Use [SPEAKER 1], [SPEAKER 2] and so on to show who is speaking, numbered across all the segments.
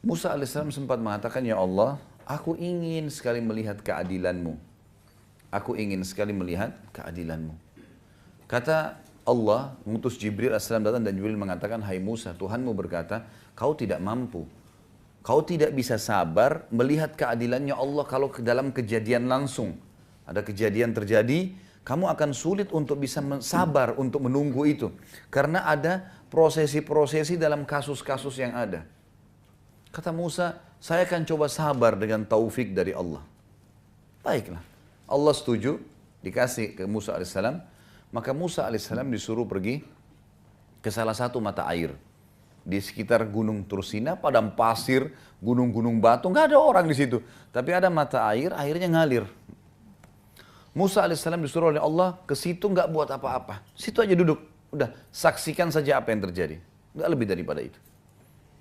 [SPEAKER 1] Musa alaihissalam sempat mengatakan, ya Allah, aku ingin sekali melihat keadilanmu. Aku ingin sekali melihat keadilanmu. Kata Allah, mengutus Jibril alaihissalam datang dan Jibril mengatakan, hai Musa, Tuhanmu berkata, kau tidak mampu. Kau tidak bisa sabar melihat keadilannya Allah kalau ke dalam kejadian langsung. Ada kejadian terjadi, kamu akan sulit untuk bisa sabar untuk menunggu itu. Karena ada prosesi-prosesi dalam kasus-kasus yang ada. Kata Musa, saya akan coba sabar dengan taufik dari Allah. Baiklah, Allah setuju, dikasih ke Musa alaihissalam. Maka Musa alaihissalam disuruh pergi ke salah satu mata air. Di sekitar Gunung Tursina, padang pasir, gunung-gunung batu, nggak ada orang di situ. Tapi ada mata air, airnya ngalir. Musa alaihissalam disuruh oleh Allah ke situ nggak buat apa-apa. Situ aja duduk, udah saksikan saja apa yang terjadi. Nggak lebih daripada itu.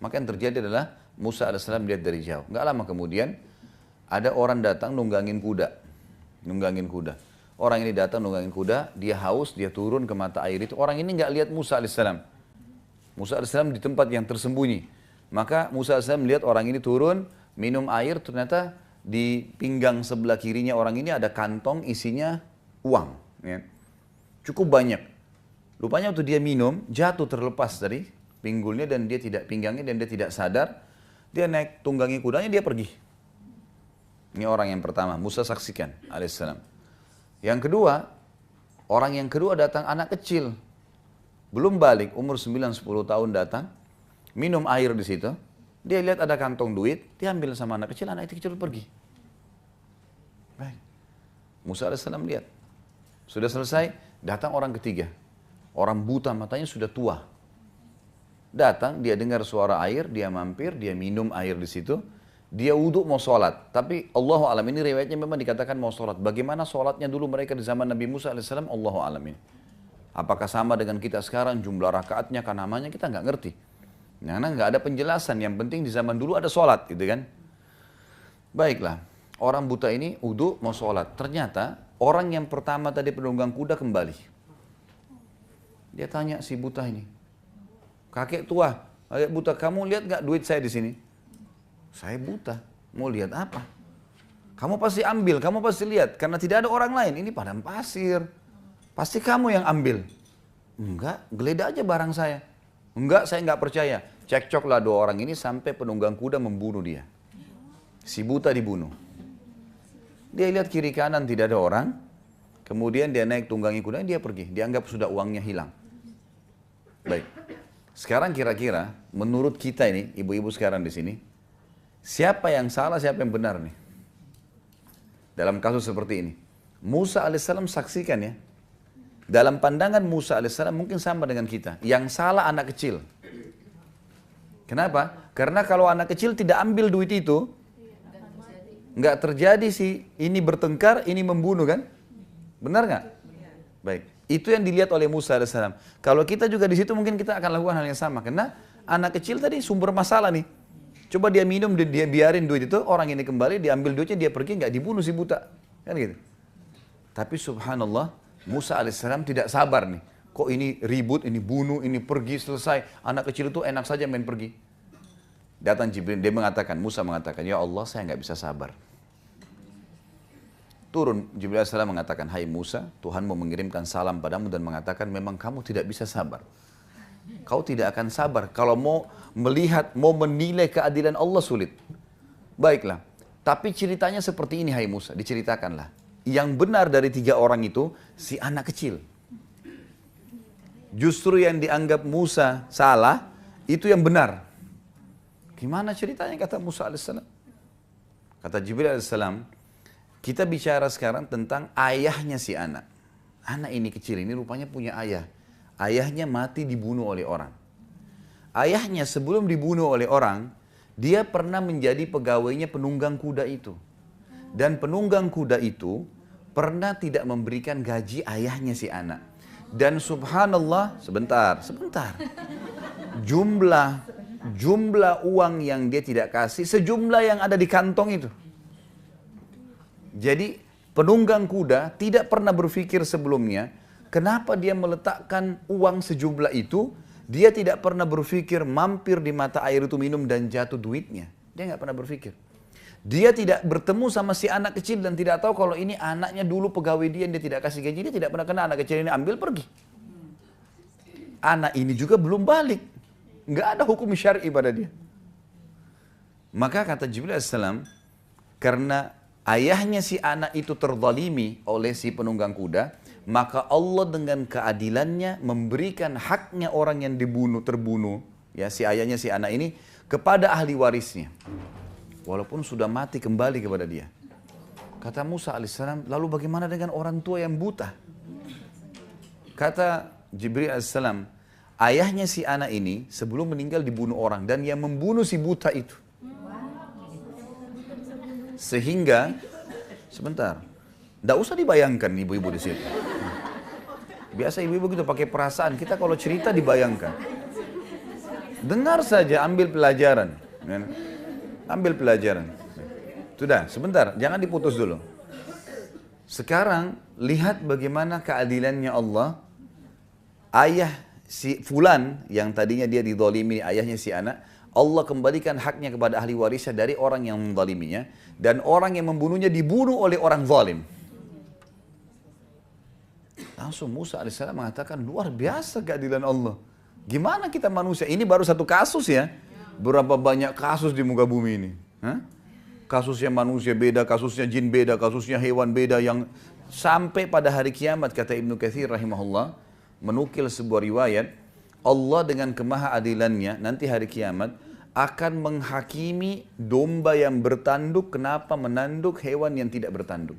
[SPEAKER 1] Maka yang terjadi adalah Musa alaihissalam lihat dari jauh. Nggak lama kemudian ada orang datang nunggangin kuda. Nunggangin kuda. Orang ini datang nunggangin kuda, dia haus, dia turun ke mata air itu. Orang ini nggak lihat Musa alaihissalam. Musa alaihissalam di tempat yang tersembunyi. Maka Musa alaihissalam melihat orang ini turun, minum air, ternyata di pinggang sebelah kirinya orang ini ada kantong isinya uang. Ya. Cukup banyak. Rupanya waktu dia minum, jatuh terlepas dari pinggulnya dan dia tidak pinggangnya dan dia tidak sadar. Dia naik tunggangi kudanya, dia pergi. Ini orang yang pertama, Musa saksikan alaihissalam. Yang kedua, orang yang kedua datang anak kecil. Belum balik, umur 9-10 tahun datang, minum air di situ. Dia lihat ada kantong duit, dia ambil sama anak itu kecil pergi. Baik. Musa alaihissalam lihat. Sudah selesai, datang orang ketiga. Orang buta matanya sudah tua. Datang, dia dengar suara air, dia mampir, dia minum air di situ. Dia wudhu mau sholat. Tapi Allahu alam, ini riwayatnya memang dikatakan mau sholat. Bagaimana sholatnya dulu mereka di zaman Nabi Musa alaihissalam, Allahu alam ini. Apakah sama dengan kita sekarang, jumlah rakaatnya, kan namanya kita nggak ngerti. Karena nggak ada penjelasan, yang penting di zaman dulu ada sholat gitu kan. Baiklah, orang buta ini wudhu mau sholat. Ternyata orang yang pertama tadi penunggang kuda kembali. Dia tanya si buta ini, kakek tua, kakek buta, kamu lihat nggak duit saya di sini? Saya buta, mau lihat apa? Kamu pasti ambil, kamu pasti lihat, karena tidak ada orang lain, ini padang pasir. Pasti kamu yang ambil. Enggak, geledah aja barang saya. Enggak, saya enggak percaya. Cekcoklah dua orang ini sampai penunggang kuda membunuh dia. Si buta dibunuh. Dia lihat kiri kanan tidak ada orang. Kemudian dia naik tunggangi kuda, dia pergi. Dianggap sudah uangnya hilang. Baik. Sekarang kira-kira menurut kita ini, ibu-ibu sekarang di sini, siapa yang salah, siapa yang benar nih? Dalam kasus seperti ini. Musa alaihissalam saksikan ya. Dalam pandangan Musa alaihissalam mungkin sama dengan kita. Yang salah anak kecil. Kenapa? Karena kalau anak kecil tidak ambil duit itu, nggak terjadi sih ini bertengkar, ini membunuh kan? Benar nggak? Baik. Itu yang dilihat oleh Musa alaihissalam. Kalau kita juga di situ mungkin kita akan lakukan hal yang sama. Karena anak kecil tadi sumber masalah nih. Coba dia minum, dia biarin duit itu, orang ini kembali, diambil duitnya, dia pergi, nggak dibunuh si buta. Kan gitu. Tapi subhanallah, Musa alaihissalam tidak sabar nih. Kok ini ribut, ini bunuh, ini pergi, selesai. Anak kecil itu enak saja main pergi. Datang Jibril, dia mengatakan, Musa mengatakan, ya Allah saya nggak bisa sabar. Turun, Jibril alaihissalam mengatakan, hai Musa, Tuhanmu mengirimkan salam padamu dan mengatakan, memang kamu tidak bisa sabar. Kau tidak akan sabar. Kalau mau melihat, mau menilai keadilan Allah sulit. Baiklah. Tapi ceritanya seperti ini, hai Musa, diceritakanlah. Yang benar dari tiga orang itu, si anak kecil. Justru yang dianggap Musa salah, itu yang benar. Gimana ceritanya kata Musa alaihissalam? Kata Jibril alaihissalam, kita bicara sekarang tentang ayahnya si anak. Anak ini kecil, ini rupanya punya ayah. Ayahnya mati dibunuh oleh orang. Ayahnya sebelum dibunuh oleh orang, dia pernah menjadi pegawainya penunggang kuda itu. Dan penunggang kuda itu pernah tidak memberikan gaji ayahnya si anak. Dan subhanallah, sebentar. Jumlah uang yang dia tidak kasih, sejumlah yang ada di kantong itu. Jadi penunggang kuda tidak pernah berpikir sebelumnya, kenapa dia meletakkan uang sejumlah itu Dia tidak pernah berpikir mampir di mata air itu minum dan jatuh duitnya. Dia nggak pernah berpikir. Dia tidak bertemu sama si anak kecil dan tidak tahu kalau ini anaknya dulu pegawai dia yang dia tidak kasih gaji. Dia tidak pernah kenal anak kecil ini, ambil pergi. Anak ini juga belum balik. Nggak ada hukum syar'i pada dia. Maka kata Jibril AS, karena ayahnya si anak itu terzalimi oleh si penunggang kuda, maka Allah dengan keadilannya memberikan haknya orang yang terbunuh, ya si ayahnya si anak ini, kepada ahli warisnya. Walaupun sudah mati kembali kepada dia. Kata Musa alaihissalam, lalu bagaimana dengan orang tua yang buta? Kata Jibril alaihissalam, ayahnya si anak ini sebelum meninggal dibunuh orang dan yang membunuh si buta itu. Sehingga, sebentar, tidak usah dibayangkan ibu-ibu di sini. Biasa ibu-ibu gitu pakai perasaan, kita kalau cerita dibayangkan. Dengar saja, ambil pelajaran. Ambil pelajaran. Sudah, sebentar, jangan diputus dulu. Sekarang, lihat bagaimana keadilannya Allah. Ayah si Fulan, yang tadinya dia dizalimi, ayahnya si anak, Allah kembalikan haknya kepada ahli warisnya dari orang yang menzaliminya, dan orang yang membunuhnya dibunuh oleh orang zalim. Langsung Musa alaihissalam mengatakan, luar biasa keadilan Allah. Gimana kita manusia? Ini baru satu kasus ya. Berapa banyak kasus di muka bumi ini. Kasusnya manusia beda, kasusnya jin beda, kasusnya hewan beda, yang sampai pada hari kiamat, kata Ibnu Katsir rahimahullah, menukil sebuah riwayat, Allah dengan kemahaadilannya nanti hari kiamat akan menghakimi domba yang bertanduk kenapa menanduk hewan yang tidak bertanduk.